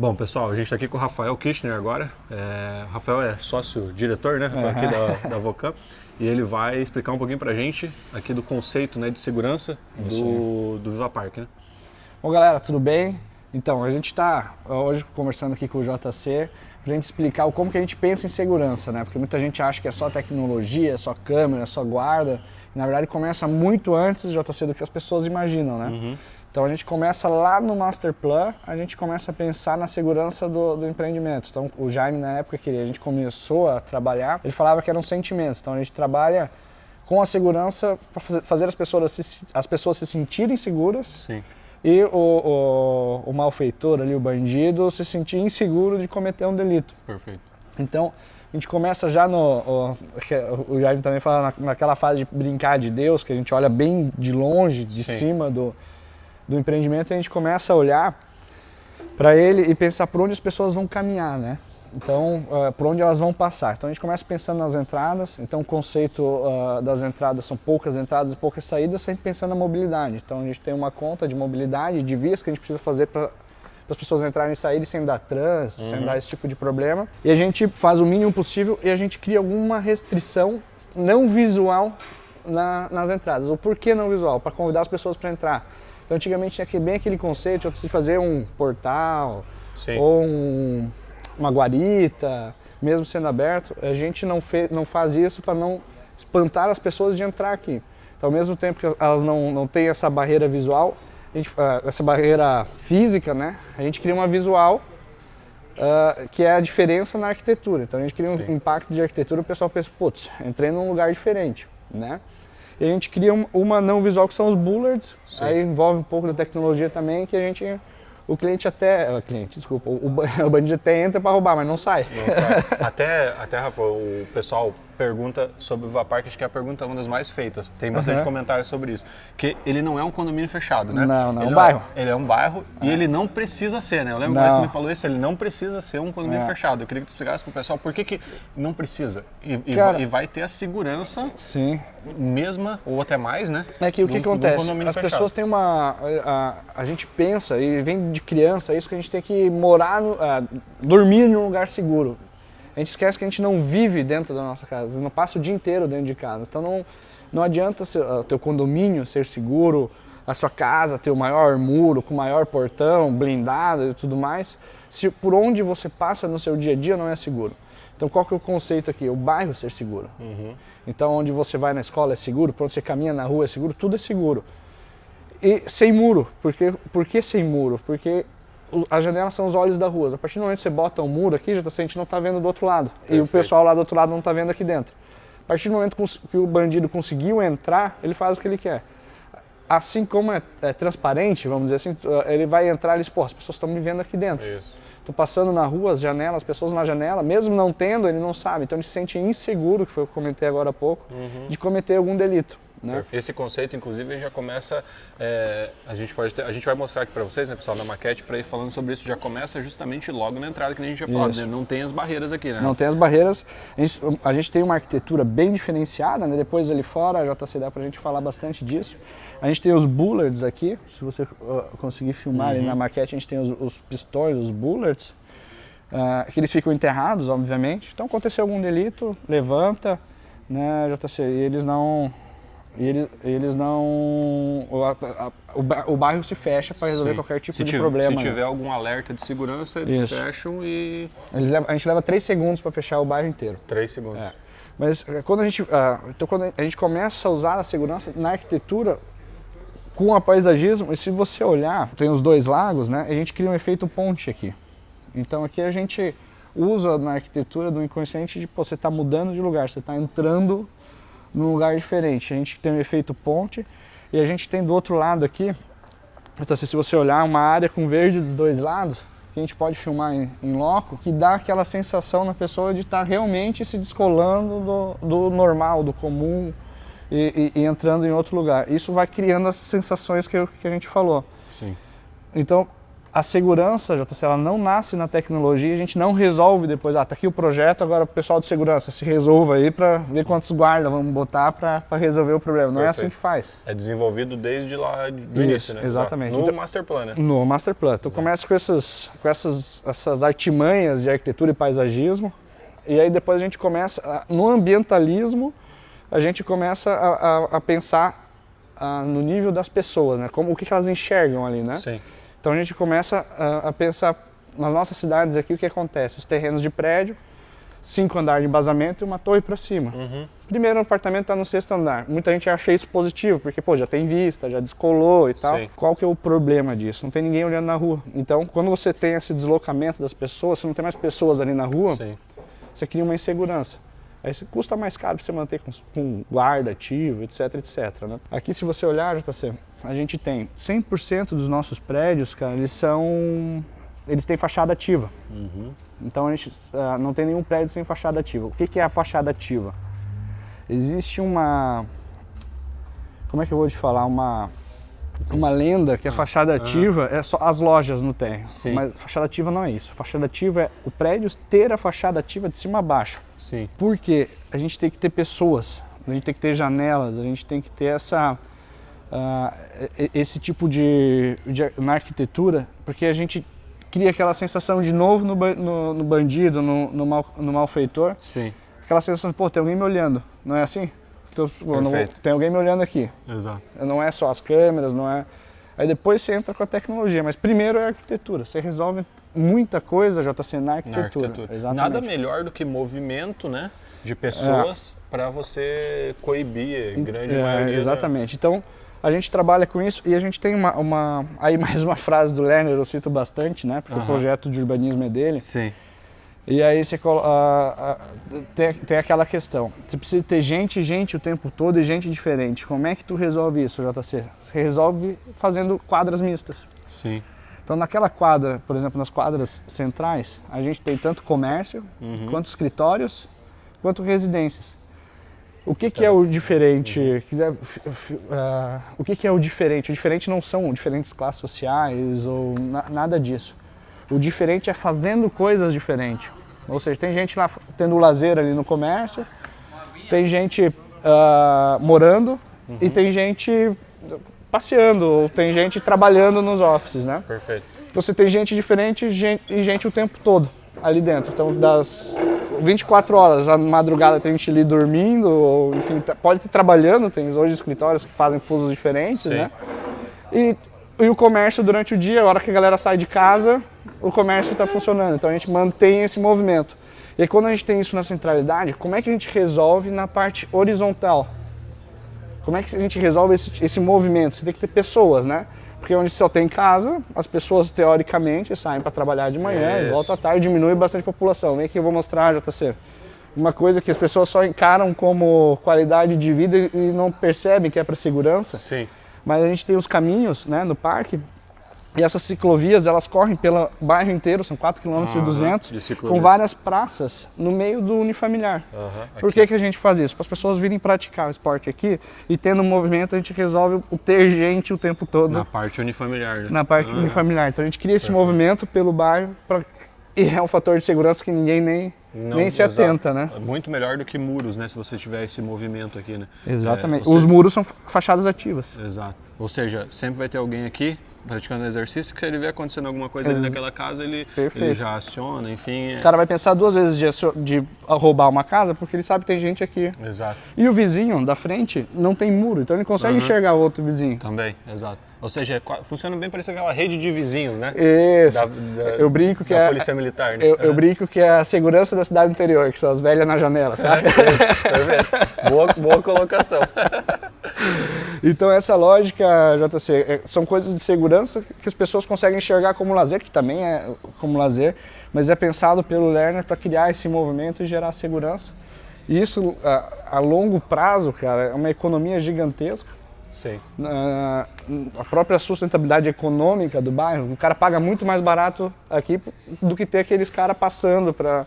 Bom, pessoal, a gente está aqui com o Rafael Kirchner agora. O Rafael é sócio-diretor, né, aqui da Vocam, e ele vai explicar um pouquinho para a gente aqui do conceito, né, de segurança do VivaPark, né? Bom, galera, tudo bem? Então, a gente está hoje conversando aqui com o JC para a gente explicar como que a gente pensa em segurança, né? Porque muita gente acha que é só tecnologia, é só câmera, é só guarda. E, na verdade, começa muito antes, JC, do que as pessoas imaginam, né? Uhum. Então a gente começa lá no Master Plan, a gente começa a pensar na segurança do empreendimento. Então o Jaime, na época que a gente começou a trabalhar, ele falava que era um sentimento. Então a gente trabalha com a segurança para fazer as pessoas se sentirem seguras. Sim. E o malfeitor ali, o bandido, se sentir inseguro de cometer um delito. Perfeito. Então a gente começa já o Jaime também fala naquela fase de brincar de Deus, que a gente olha bem de longe, de cima do empreendimento, a gente começa a olhar para ele e pensar por onde as pessoas vão caminhar, né? Então, por onde elas vão passar. Então a gente começa pensando nas entradas, então o conceito das entradas são poucas entradas e poucas saídas, sempre pensando na mobilidade. Então a gente tem uma conta de mobilidade, de vias que a gente precisa fazer para as pessoas entrarem e saírem sem dar trânsito, sem dar esse tipo de problema. E a gente faz o mínimo possível e a gente cria alguma restrição não visual nas entradas. O porquê não visual? Para convidar as pessoas para entrar. Então, antigamente tinha bem aquele conceito de fazer um portal ou uma guarita, mesmo sendo aberto. A gente não faz isso para não espantar as pessoas de entrar aqui. Então, ao mesmo tempo que elas não têm essa barreira visual, essa barreira física, né? A gente cria uma visual que é a diferença na arquitetura. Então, a gente cria um impacto de arquitetura, o pessoal pensa, putz, entrei num lugar diferente, né? E a gente cria uma não visual que são os bullards, aí envolve um pouco da tecnologia também, que o bandido até entra para roubar, mas não sai. Até, Rafa, o pessoal pergunta sobre o VivaPark, acho que é uma das mais feitas, tem bastante comentários sobre isso, que ele não é um condomínio fechado, né? Não, é um bairro. Ele é um bairro e ele não precisa ser, né? Eu lembro que você me falou isso, ele não precisa ser um condomínio fechado. Eu queria que tu explicasse para o pessoal por que não precisa e vai ter a segurança mesma, ou até mais, né? É que o que acontece? As pessoas têm a gente pensa, e vem de criança, isso que a gente tem que dormir num lugar seguro. A gente esquece que a gente não vive dentro da nossa casa, não passa o dia inteiro dentro de casa. Então não adianta o teu condomínio ser seguro, a sua casa ter o maior muro, com o maior portão, blindado e tudo mais, se por onde você passa no seu dia a dia não é seguro. Então qual que é o conceito aqui? O bairro ser seguro. Então onde você vai na escola é seguro, por onde você caminha na rua é seguro, tudo é seguro. E sem muro. Por que sem muro? Porque as janelas são os olhos da rua. A partir do momento que você bota um muro aqui, a gente não está vendo do outro lado. Perfeito. E o pessoal lá do outro lado não está vendo aqui dentro. A partir do momento que o bandido conseguiu entrar, ele faz o que ele quer. Assim como é transparente, vamos dizer assim, ele vai entrar e diz, as pessoas estão me vendo aqui dentro. Estou passando na rua, as janelas, as pessoas na janela, mesmo não tendo, ele não sabe. Então ele se sente inseguro, que foi o que eu comentei agora há pouco, de cometer algum delito. Né? Esse conceito, inclusive, já começa, a gente vai mostrar aqui para vocês, né, pessoal, na maquete, para ir falando sobre isso, já começa justamente logo na entrada, que a gente já falou, né? Não tem as barreiras aqui, né? Não tem as barreiras, a gente tem uma arquitetura bem diferenciada, né? Depois ali fora, a JC dá para a gente falar bastante disso. A gente tem os bullards aqui, se você conseguir filmar ali na maquete, a gente tem os pistões, os bullards, que eles ficam enterrados, obviamente. Então, aconteceu algum delito, levanta, né, JC, e eles não... O bairro se fecha para resolver qualquer tipo de problema. Se tiver algum alerta de segurança, eles fecham e... A gente leva 3 segundos para fechar o bairro inteiro. 3 segundos. Mas quando a gente começa a usar a segurança na arquitetura com o paisagismo, e se você olhar, tem os dois lagos, né? A gente cria um efeito ponte aqui. Então aqui a gente usa na arquitetura do inconsciente de você está mudando de lugar, você está entrando num lugar diferente. A gente tem um efeito ponte e a gente tem do outro lado aqui, então se você olhar, uma área com verde dos dois lados, que a gente pode filmar em loco, que dá aquela sensação na pessoa de estar realmente se descolando do normal, do comum e entrando em outro lugar. Isso vai criando as sensações que a gente falou. Sim. Então, a segurança, JC, ela não nasce na tecnologia, a gente não resolve depois, tá aqui o projeto, agora o pessoal de segurança se resolva aí para ver quantos guardas vamos botar para resolver o problema. Não Perfeito. É assim que faz. É desenvolvido desde lá do início, né? Exatamente. No então, Master Plan, né? No Master Plan. Tu começa com essas artimanhas de arquitetura e paisagismo, e aí depois a gente começa, no ambientalismo, a gente começa a pensar no nível das pessoas, né? O que elas enxergam ali, né? Sim. Então a gente começa a pensar nas nossas cidades aqui o que acontece. Os terrenos de prédio, 5 andares de embasamento e uma torre para cima. Primeiro apartamento está no 6º andar. Muita gente acha isso positivo, porque pô, já tem vista, já descolou e tal. Sim. Qual que é o problema disso? Não tem ninguém olhando na rua. Então quando você tem esse deslocamento das pessoas, você não tem mais pessoas ali na rua, Sim. Você cria uma insegurança. Aí custa mais caro para você manter com guarda ativo, etc, etc. Né? Aqui se você olhar, JC, a gente tem 100% dos nossos prédios, cara, eles têm fachada ativa. Então a gente não tem nenhum prédio sem fachada ativa. O que é a fachada ativa? Existe uma, como é que eu vou te falar, uma lenda que a fachada ativa é só as lojas no térreo. Sim. Mas fachada ativa não é isso. A fachada ativa é o prédio ter a fachada ativa de cima a baixo. Sim. Porque a gente tem que ter pessoas, a gente tem que ter janelas, a gente tem que ter esse tipo na arquitetura, porque a gente cria aquela sensação de novo no bandido, no malfeitor. Sim. Aquela sensação de, pô, tem alguém me olhando, não é assim? Então, tem alguém me olhando aqui. Exato. Não é só as câmeras, não é... Aí depois você entra com a tecnologia, mas primeiro é a arquitetura. Você resolve muita coisa, JC, na arquitetura. Exatamente. Nada melhor do que movimento, né, de pessoas para você coibir grande maioria. Exatamente. Então, a gente trabalha com isso e a gente tem aí mais uma frase do Lerner, eu cito bastante, né, porque o projeto de urbanismo é dele. Sim. E aí você tem aquela questão, você precisa ter gente o tempo todo e gente diferente. Como é que tu resolve isso, JC? Você resolve fazendo quadras mistas. Sim. Então naquela quadra, por exemplo, nas quadras centrais, a gente tem tanto comércio, quanto escritórios, quanto residências. O que é o diferente? O que é o diferente? O diferente não são diferentes classes sociais ou nada disso. O diferente é fazendo coisas diferentes. Ou seja, tem gente lá tendo lazer ali no comércio, tem gente morando e tem gente passeando, ou tem gente trabalhando nos offices, né? Perfeito. Então você tem gente diferente e gente o tempo todo ali dentro. Então das 24 horas, à madrugada tem gente ali dormindo, ou enfim, pode estar trabalhando, tem hoje escritórios que fazem fusos diferentes, né? E o comércio durante o dia, a hora que a galera sai de casa, o comércio está funcionando. Então a gente mantém esse movimento. E aí, quando a gente tem isso na centralidade, como é que a gente resolve na parte horizontal? Como é que a gente resolve esse movimento? Você tem que ter pessoas, né? Porque onde só tem casa, as pessoas teoricamente saem para trabalhar de manhã e voltam à tarde, diminui bastante a população. Vem aqui eu vou mostrar, JC. Uma coisa que as pessoas só encaram como qualidade de vida e não percebem que é para segurança. Sim. Mas a gente tem os caminhos, né, no parque, e essas ciclovias, elas correm pelo bairro inteiro, são 4,2 km, com várias praças no meio do unifamiliar. Por que a gente faz isso? Para as pessoas virem praticar o esporte aqui e tendo um movimento, a gente resolve o ter gente o tempo todo. Na parte unifamiliar, né? Na parte unifamiliar. Então a gente cria esse movimento pelo bairro e é um fator de segurança que ninguém nem se atenta, né? Muito melhor do que muros, né? Se você tiver esse movimento aqui, né? Exatamente. Os muros são fachadas ativas. Exato. Ou seja, sempre vai ter alguém aqui praticando exercício que se ele vê acontecendo alguma coisa ali naquela casa, ele já aciona, enfim. O cara vai pensar 2 vezes de roubar uma casa porque ele sabe que tem gente aqui. Exato. E o vizinho da frente não tem muro, então ele consegue enxergar o outro vizinho. Também, exato. Ou seja, funciona bem parecendo aquela rede de vizinhos, né? Isso. Eu brinco que da polícia militar, né? Eu brinco que é a segurança da cidade interior, que são as velhas na janela, sabe? Boa colocação. Então essa lógica, JC, são coisas de segurança que as pessoas conseguem enxergar como lazer, que também é como lazer, mas é pensado pelo Lerner para criar esse movimento e gerar segurança. E isso, a longo prazo, cara, é uma economia gigantesca. Sim. A própria sustentabilidade econômica do bairro, o cara paga muito mais barato aqui do que ter aqueles caras passando para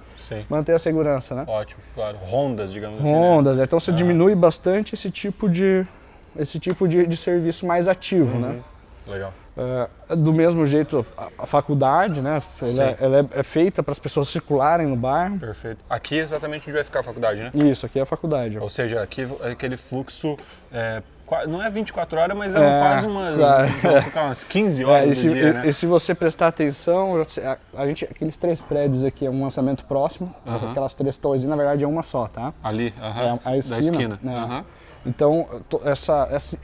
manter a segurança, né? Ótimo, claro. Rondas, digamos assim. Rondas, né? Então você diminui bastante esse tipo de serviço mais ativo, né? Legal. Do mesmo jeito, a faculdade, né? Ela é feita para as pessoas circularem no bairro. Perfeito. Aqui exatamente onde vai ficar a faculdade, né? Isso, aqui é a faculdade. Ou seja, aqui é aquele fluxo, não é 24 horas, mas é quase umas 15 horas do dia, né? E se você prestar atenção, aqueles 3 prédios aqui é um lançamento próximo, aquelas 3 torres, na verdade é uma só, tá? Ali, a esquina. Da esquina. Né? Então,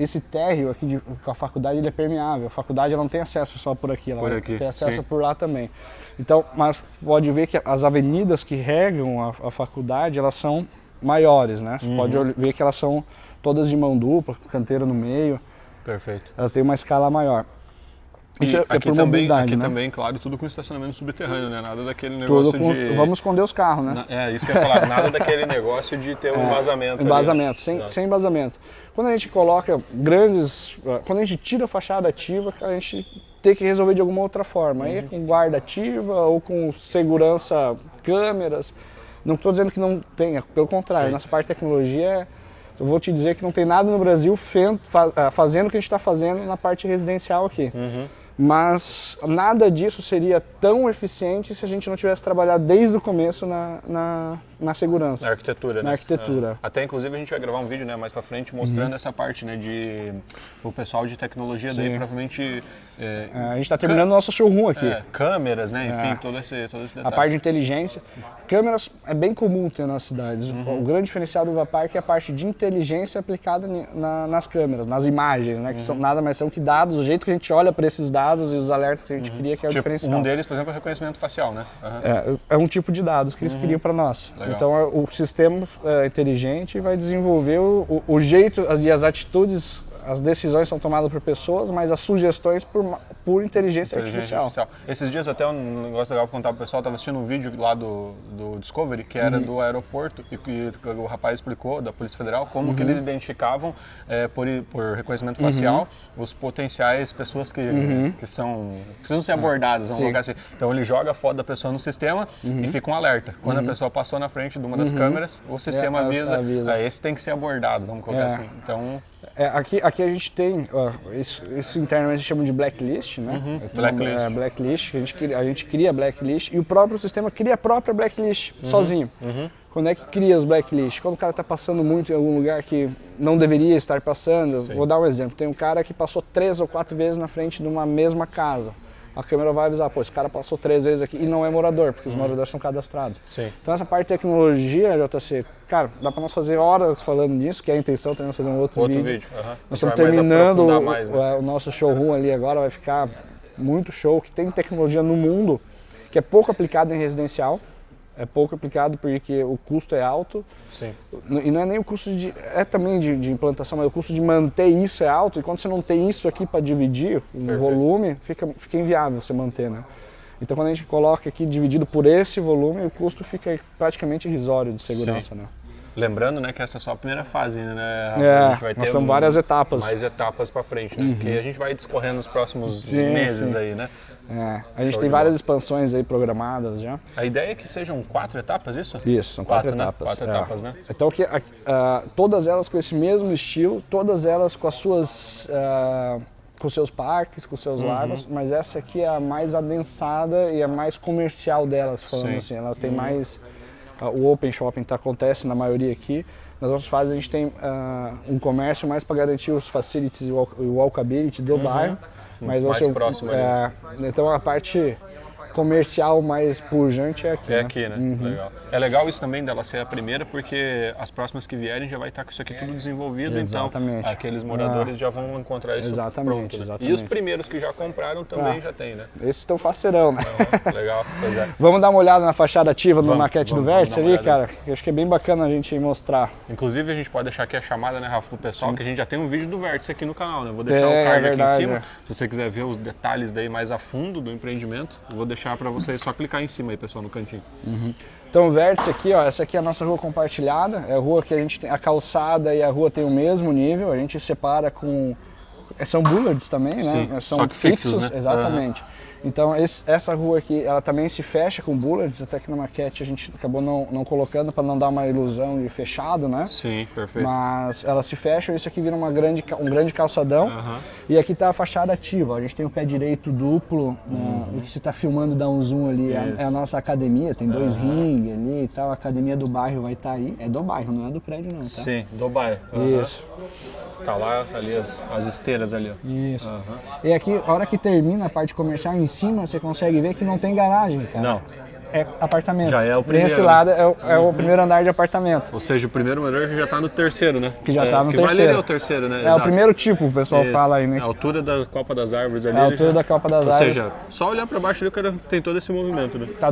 esse térreo aqui com a faculdade, ele é permeável. A faculdade ela não tem acesso só por aqui, ela tem acesso por lá também. Então, mas pode ver que as avenidas que regam a faculdade, elas são maiores, né? Você pode ver que elas são todas de mão dupla, canteiro no meio. Perfeito. Elas têm uma escala maior. Isso é aqui por mobilidade, né? também, claro, tudo com estacionamento subterrâneo, né? Nada daquele negócio de... Vamos esconder os carros, né? Isso que eu ia falar. Nada daquele negócio de ter um embasamento. Embasamento, sem embasamento. Quando a gente coloca quando a gente tira a fachada ativa, a gente tem que resolver de alguma outra forma. Aí é com guarda ativa ou com segurança, câmeras. Não estou dizendo que não tenha, pelo contrário, nossa parte de tecnologia eu vou te dizer que não tem nada no Brasil fazendo o que a gente está fazendo na parte residencial aqui. Mas nada disso seria tão eficiente se a gente não tivesse trabalhado desde o começo na segurança. Na arquitetura, Na arquitetura. Até, inclusive, a gente vai gravar um vídeo, né, mais pra frente mostrando essa parte, né, o pessoal de tecnologia daí, provavelmente... a gente está terminando o nosso showroom aqui. Câmeras, né, enfim, todo esse detalhe. A parte de inteligência. Câmeras é bem comum ter nas cidades. O grande diferencial do Vapark é a parte de inteligência aplicada nas câmeras, nas imagens, né, que nada mais são que dados, o jeito que a gente olha para esses dados e os alertas que a gente cria, que é o diferencial. Um deles, por exemplo, é reconhecimento facial, né? É um tipo de dados que eles criam para nós. Legal. Então o sistema inteligente vai desenvolver o jeito e as atitudes, as decisões são tomadas por pessoas, mas as sugestões por inteligência artificial. Esses dias até um negócio legal para contar para o pessoal, estava assistindo um vídeo lá do Discovery, que era do aeroporto, e o rapaz explicou, da Polícia Federal, como que eles identificavam por reconhecimento facial os potenciais pessoas que precisam ser abordadas, vamos colocar assim. Então ele joga a foto da pessoa no sistema e fica um alerta. Quando a pessoa passou na frente de uma das câmeras, o sistema avisa. Esse tem que ser abordado, vamos colocar assim. Então... Aqui a gente tem, isso internamente a gente chama de blacklist, né? Blacklist, a gente cria blacklist e o próprio sistema cria a própria blacklist sozinho. Quando é que cria os blacklists? Quando o cara está passando muito em algum lugar que não deveria estar passando. Vou dar um exemplo, tem um cara que passou 3 ou 4 vezes na frente de uma mesma casa. A câmera vai avisar, esse cara passou 3 vezes aqui e não é morador, porque os moradores são cadastrados. Então essa parte de tecnologia, JC, cara, dá para nós fazer horas falando nisso, que é a intenção também, nós fazer um outro vídeo. Nós estamos terminando o nosso showroom ali agora, vai ficar muito show, que tem tecnologia no mundo, que é pouco aplicado em residencial. É pouco aplicado porque o custo é alto. E não é nem o custo também de implantação, mas o custo de manter isso é alto. E quando você não tem isso aqui para dividir, o volume, fica inviável você manter, né? Então quando a gente coloca aqui dividido por esse volume, o custo fica praticamente irrisório de segurança, né? Lembrando, né, que essa é só a primeira fase ainda, né? A gente vai ter várias etapas. Mais etapas para frente, né? Que a gente vai discorrendo nos próximos meses aí, né? A gente tem várias expansões aí programadas já. A ideia é que sejam 4 etapas, isso? Isso, são 4 etapas. 4 etapas, né? Então, todas elas com esse mesmo estilo, todas elas com as suas... com seus parques, com seus lagos, mas essa aqui é a mais adensada e a mais comercial delas, falando assim. Ela tem mais... O Open Shopping acontece na maioria aqui. Nas outras fases a gente tem um comércio mais para garantir os facilities e o walkability do bairro. Mas mais próximo ali. Então a parte comercial mais pujante é aqui. É aqui, né? Legal. É legal isso também dela ser a primeira, porque as próximas que vierem já vai estar com isso aqui tudo desenvolvido, então aqueles moradores já vão encontrar isso pronto. Né? E os primeiros que já compraram também já tem, né? Esses estão faceirão, né? Legal, pois é. Vamos dar uma olhada na fachada ativa do maquete do Vértice ali, cara? Eu acho que é bem bacana a gente mostrar. Inclusive a gente pode deixar aqui a chamada, né, Rafa, pro pessoal, que a gente já tem um vídeo do Vértice aqui no canal, né? Vou deixar o card aqui em cima, se você quiser ver os detalhes daí mais a fundo do empreendimento, eu vou deixar para vocês só clicar em cima aí, pessoal, no cantinho. Então o Vértice aqui, essa aqui é a nossa rua compartilhada, é a rua que a gente tem, a calçada e a rua tem o mesmo nível, a gente separa com... São bullards também, né? São só que fixos, né? Exatamente. Então essa rua aqui, ela também se fecha com bullards, até que na maquete a gente acabou não colocando para não dar uma ilusão de fechado, né? Sim, perfeito. Mas elas se fecham e isso aqui vira um grande calçadão. E aqui tá a fachada ativa, a gente tem o pé direito duplo, o que você tá filmando dá um zoom ali, é a nossa academia, tem 2 ringues ali e tal, a academia do bairro vai estar aí, é do bairro, não é do prédio não, tá? Sim, do bairro. Isso. Tá lá, ali as esteiras ali, ó. Isso. E aqui, a hora que termina a parte comercial, em cima você consegue ver que não tem garagem, cara. Não. É apartamento. Já é o primeiro. Nesse lado é o primeiro andar de apartamento. Ou seja, o primeiro andar que já tá no terceiro, né? Que já tá no terceiro. Vale ali é o terceiro, né? É o primeiro tipo, o pessoal fala aí, né? A altura da Copa das Árvores ali. É a altura da Copa das Árvores. Ou seja, só olhar pra baixo ali o cara tem todo esse movimento, né? Tá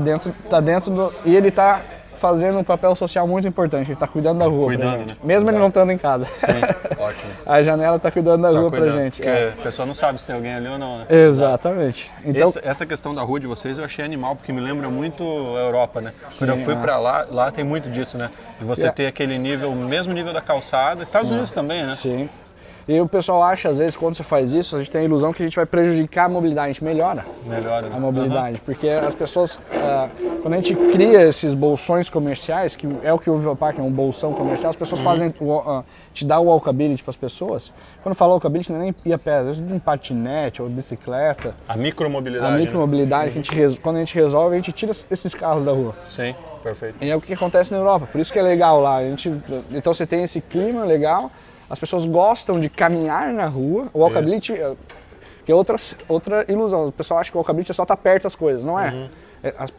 dentro do... E ele tá fazendo um papel social muito importante, ele tá cuidando da rua pra gente. Né? Mesmo ele não estando em casa. Sim, ótimo. A janela tá cuidando da rua pra gente. Porque a pessoa não sabe se tem alguém ali ou não, né? Exatamente. Então, essa questão da rua de vocês eu achei animal, porque me lembra muito a Europa, né? Quando eu fui pra lá tem muito disso, né? De você ter aquele nível, o mesmo nível da calçada. Estados Unidos também, né? Sim. E o pessoal acha, às vezes, quando você faz isso, a gente tem a ilusão que a gente vai prejudicar a mobilidade. A gente melhora a mobilidade. Porque as pessoas, quando a gente cria esses bolsões comerciais, que é o que o Viva Park é um bolsão comercial, as pessoas fazem, te dá o walkability para as pessoas. Quando fala walkability, não é nem ir a pé, às vezes de um patinete ou bicicleta. A micromobilidade. A micromobilidade, né? Quando a gente resolve, a gente tira esses carros da rua. Sim, perfeito. E é o que acontece na Europa, por isso que é legal lá. Então você tem esse clima legal. As pessoas gostam de caminhar na rua. O walkability, que é outra ilusão. O pessoal acha que o walkability é só estar perto das coisas. Não é.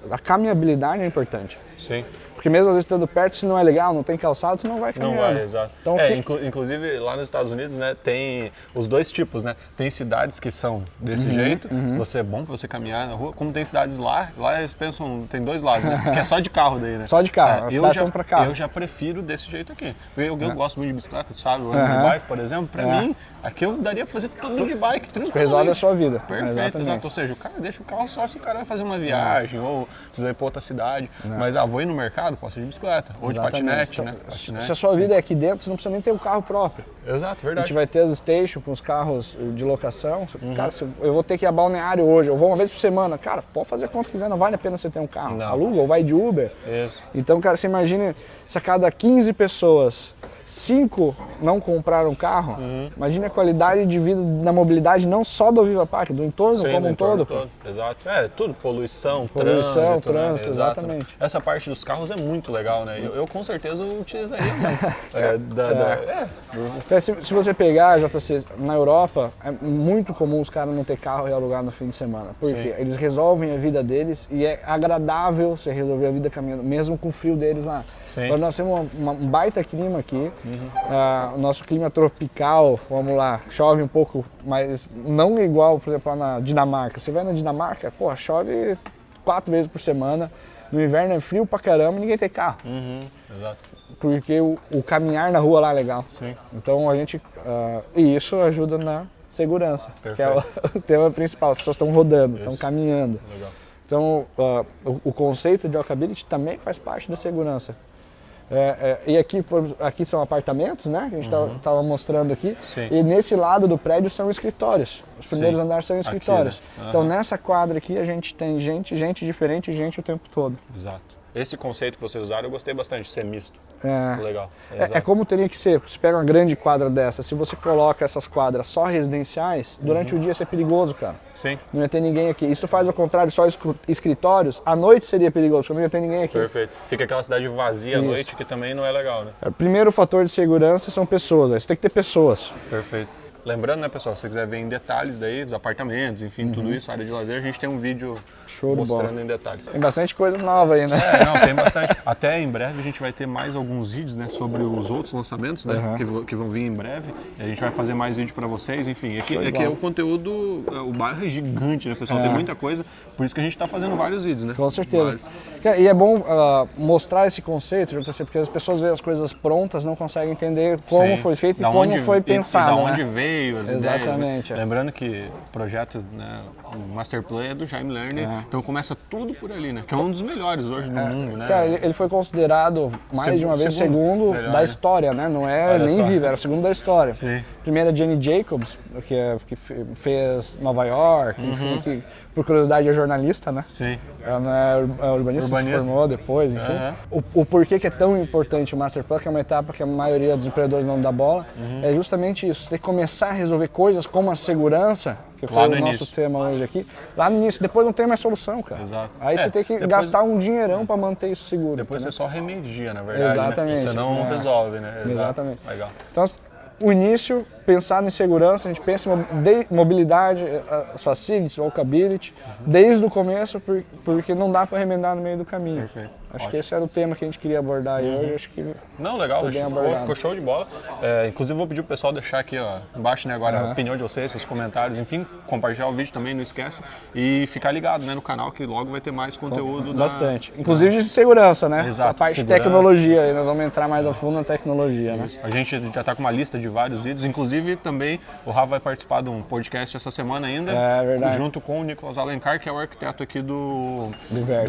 A caminhabilidade é importante. Sim. Porque mesmo às vezes estando perto, se não é legal, não tem calçado, você não vai caminhando. Não vai, exato. Então, inclusive lá nos Estados Unidos, né, tem os dois tipos, né? Tem cidades que são desse jeito, você é bom pra você caminhar na rua, como tem cidades lá eles pensam, tem 2 lados, né? Que é só de carro daí, né? Só de carro, as cidades são pra carro. Eu já prefiro desse jeito aqui. Eu gosto muito de bicicleta, sabe? Eu ando de bike, por exemplo, pra mim, aqui eu daria pra fazer tudo de bike, tranquilo. Resolve a sua vida. Perfeito, exato. Ou seja, o cara deixa o carro só se o cara vai fazer uma viagem ou precisa ir pra outra cidade. Mas vou ir no mercado, posso ir de bicicleta. Ou de patinete, então, né? Patinete. Se a sua vida é aqui dentro, você não precisa nem ter um carro próprio. Exato, verdade. A gente vai ter as stations com os carros de locação. Cara, eu vou ter que ir a Balneário hoje, eu vou uma vez por semana. Cara, pode fazer quanto quiser, não vale a pena você ter um carro. Não. Aluga ou vai de Uber. Isso. Então, cara, você imagina se a cada 15 pessoas, 5 não compraram carro, imagina a qualidade de vida da mobilidade não só do Viva Park, do entorno como um todo. Exato. Tudo, poluição, trânsito, né? Exatamente. Essa parte dos carros é muito legal, né? Eu com certeza utilizaria. Então, se você pegar, JC, na Europa, é muito comum os caras não ter carro e alugar no fim de semana. Porque eles resolvem a vida deles e é agradável você resolver a vida caminhando, mesmo com o frio deles lá. Agora nós temos um baita clima aqui, o nosso clima tropical, vamos lá, chove um pouco, mas não igual, por exemplo, lá na Dinamarca. Você vai na Dinamarca, pô, chove 4 vezes por semana, no inverno é frio pra caramba e ninguém tem carro. Exato. Porque o caminhar na rua lá é legal. Sim. Então a gente, e isso ajuda na segurança, que é o tema principal, as pessoas estão rodando, estão caminhando. Legal. Então o conceito de walkability também faz parte da segurança. E aqui são apartamentos, né? Que a gente estava mostrando aqui. Sim. E nesse lado do prédio são escritórios. Os primeiros andares são escritórios. Aqui, né? Então nessa quadra aqui a gente tem gente diferente, gente o tempo todo. Exato. Esse conceito que vocês usaram eu gostei bastante, de ser misto. Legal. É como teria que ser. Você pega uma grande quadra dessa, se você coloca essas quadras só residenciais, durante o dia isso é perigoso, cara. Sim. Não ia ter ninguém aqui. E se tu faz ao contrário, só escritórios, à noite seria perigoso, porque não ia ter ninguém aqui. Perfeito. Fica aquela cidade vazia à noite, que também não é legal, né? O primeiro fator de segurança são pessoas, você tem que ter pessoas. Perfeito. Lembrando, né, pessoal, se você quiser ver em detalhes daí, dos apartamentos, enfim, tudo isso, área de lazer, a gente tem um vídeo mostrando em detalhes. Tem bastante coisa nova aí, né? Tem bastante. Até em breve a gente vai ter mais alguns vídeos, né, sobre os outros lançamentos, né, que vão vir em breve. E a gente vai fazer mais vídeo para vocês, enfim. Aqui é o conteúdo, o bairro é gigante, né, pessoal? Tem muita coisa, por isso que a gente está fazendo vários vídeos, né? Com certeza. E é bom mostrar esse conceito, JTC, porque as pessoas veem as coisas prontas, não conseguem entender como foi feito e como foi pensado. E da onde veio as ideias. Exatamente. Né? Lembrando que o projeto, né, o Masterplay é do Jaime Lerner, então começa tudo por ali, né? Que é um dos melhores hoje do mundo, né? Cara, ele foi considerado mais de uma vez o segundo melhor, da história, né? Não é nem vivo, era o segundo da história. Sim. Primeiro a Jenny Jacobs, que fez Nova York, enfim, que por curiosidade é jornalista, né? Sim. Ela é urbanista, se formou depois, enfim. O porquê que é tão importante o Masterplan, que é uma etapa que a maioria dos empreendedores não dá bola, é justamente isso. Você tem que começar a resolver coisas como a segurança, que foi o nosso tema hoje aqui, lá no início. Depois não tem mais solução, cara. Exato. Aí você tem que gastar um dinheirão para manter isso seguro. Depois você só remedia, na verdade. Exatamente. Né? Você não resolve, né? Exatamente. Legal. Então, o início, pensar em segurança, a gente pensa em mobilidade, as facilities, walkability, desde o começo, porque não dá para remendar no meio do caminho. Perfeito. Acho que esse era o tema que a gente queria abordar aí hoje. Acho que não, legal, acho que ficou show de bola. Inclusive vou pedir pro pessoal deixar aqui embaixo, né, agora a opinião de vocês, seus comentários, enfim, compartilhar o vídeo também, não esquece. E ficar ligado, né, no canal que logo vai ter mais conteúdo. Bastante. Inclusive de segurança, né? Exato. Essa parte de tecnologia aí, nós vamos entrar mais a fundo na tecnologia, né? A gente já está com uma lista de vários vídeos, inclusive também o Rafa vai participar de um podcast essa semana ainda, junto com o Nicolas Alencar, que é o arquiteto aqui do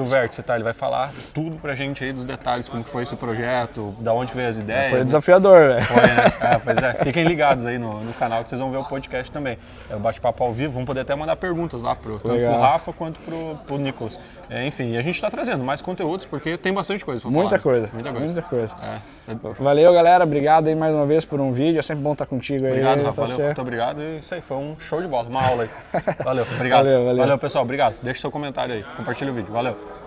Vértice, tá? Ele vai falar tudo pra gente aí dos detalhes, como que foi esse projeto, da onde que veio as ideias. Foi desafiador, velho. Foi, né? Pois é. Fiquem ligados aí no canal que vocês vão ver o podcast também. É o bate-papo ao vivo, vamos poder até mandar perguntas lá tanto pro Rafa quanto pro Nicolas. E a gente está trazendo mais conteúdos porque tem bastante coisa pra falar. Muita coisa. Valeu, galera. Obrigado aí mais uma vez por um vídeo. É sempre bom estar contigo aí. Obrigado, Rafa. Valeu, muito obrigado. E isso aí, foi um show de bola, uma aula aí. Valeu, obrigado. Valeu, pessoal. Obrigado. Deixa seu comentário aí. Compartilha o vídeo. Valeu.